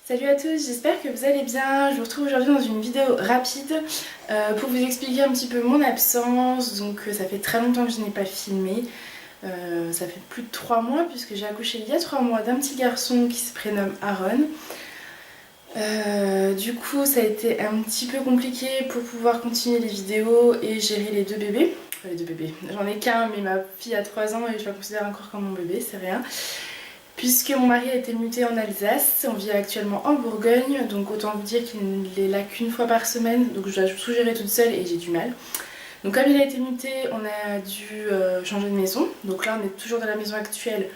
Salut à tous, j'espère que vous allez bien. Je vous retrouve aujourd'hui dans une vidéo rapide pour vous expliquer un petit peu mon absence. Donc ça fait très longtemps que je n'ai pas filmé. Ça fait plus de 3 mois puisque j'ai accouché il y a 3 mois d'un petit garçon qui se prénomme Aaron. Du coup ça a été un petit peu compliqué pour pouvoir continuer les vidéos et gérer les deux bébés. Enfin, les deux bébés, j'en ai qu'un mais ma fille a 3 ans et je la considère encore comme mon bébé, c'est rien. Puisque mon mari a été muté en Alsace, on vit actuellement en Bourgogne, donc autant vous dire qu'il n'est là qu'une fois par semaine, donc je dois tout gérer toute seule et j'ai du mal. Donc comme il a été muté, on a dû changer de maison, donc là on est toujours dans la maison actuelle,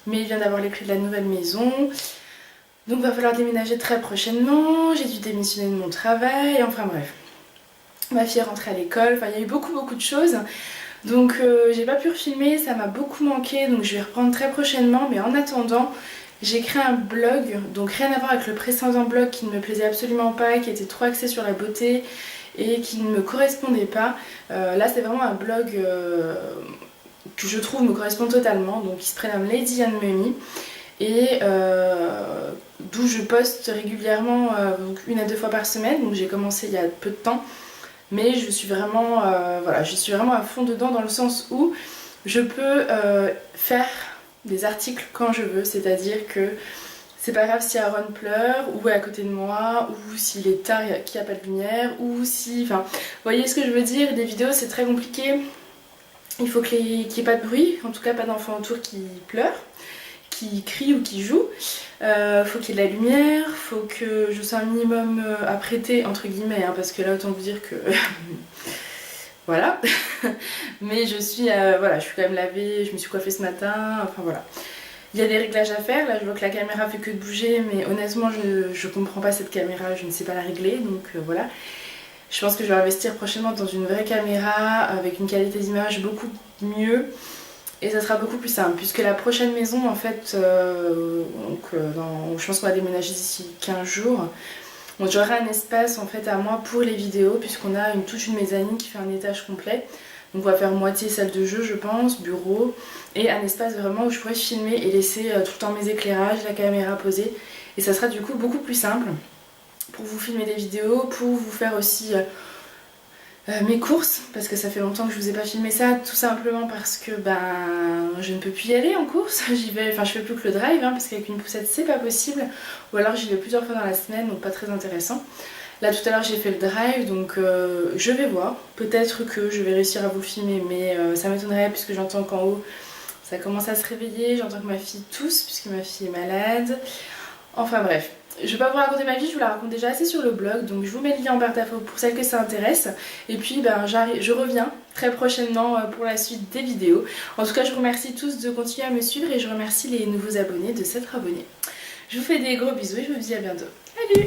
mais il vient d'avoir les clés de la nouvelle maison. Donc il va falloir déménager très prochainement, j'ai dû démissionner de mon travail, enfin bref. Ma fille est rentrée à l'école, enfin il y a eu beaucoup de choses. Donc j'ai pas pu refilmer, ça m'a beaucoup manqué, donc je vais reprendre très prochainement. Mais en attendant, j'ai créé un blog, donc rien à voir avec le précédent blog qui ne me plaisait absolument pas, qui était trop axé sur la beauté et qui ne me correspondait pas. Là c'est vraiment un blog que je trouve me correspond totalement, donc il se prénomme Lady and Mummy. Et d'où je poste régulièrement, donc 1 à 2 fois par semaine, donc j'ai commencé il y a peu de temps. Mais je suis vraiment, voilà, je suis vraiment à fond dedans dans le sens où je peux faire des articles quand je veux, c'est-à-dire que c'est pas grave si Aaron pleure ou est à côté de moi ou s'il est tard qu'il n'y a pas de lumière ou si... Enfin, vous voyez ce que je veux dire, des vidéos c'est très compliqué, il faut qu'il n'y ait pas de bruit, en tout cas pas d'enfant autour qui pleure, qui crie ou qui joue. Faut qu'il y ait de la lumière, faut que je sois un minimum apprêtée entre guillemets, hein, parce que là autant vous dire que voilà. Mais je suis voilà, je suis quand même lavée, je me suis coiffée ce matin, enfin voilà. Il y a des réglages à faire, là je vois que la caméra fait que de bouger, mais honnêtement je comprends pas cette caméra, je ne sais pas la régler, donc voilà. Je pense que je vais investir prochainement dans une vraie caméra avec une qualité d'image beaucoup mieux. Et ça sera beaucoup plus simple, puisque la prochaine maison, en fait, je pense qu'on va déménager d'ici 15 jours. Donc j'aurai un espace en fait à moi pour les vidéos, puisqu'on a toute une mezzanine qui fait un étage complet. Donc on va faire moitié salle de jeu, je pense, bureau, et un espace vraiment où je pourrais filmer et laisser tout le temps mes éclairages, la caméra posée. Et ça sera du coup beaucoup plus simple pour vous filmer des vidéos, pour vous faire aussi... mes courses, parce que ça fait longtemps que je vous ai pas filmé ça, tout simplement parce que je ne peux plus y aller en course. J'y vais, enfin je fais plus que le drive, hein, parce qu'avec une poussette c'est pas possible, ou alors j'y vais plusieurs fois dans la semaine, donc pas très intéressant. Là tout à l'heure j'ai fait le drive, donc je vais voir, peut-être que je vais réussir à vous le filmer, mais ça m'étonnerait puisque j'entends qu'en haut ça commence à se réveiller, j'entends que ma fille tousse puisque ma fille est malade, enfin bref. Je vais pas vous raconter ma vie, je vous la raconte déjà assez sur le blog, donc je vous mets le lien en barre d'infos pour celles que ça intéresse. Et puis je reviens très prochainement pour la suite des vidéos. En tout cas je vous remercie tous de continuer à me suivre et je remercie les nouveaux abonnés de s'être abonnés. Je vous fais des gros bisous et je vous dis à bientôt. Salut!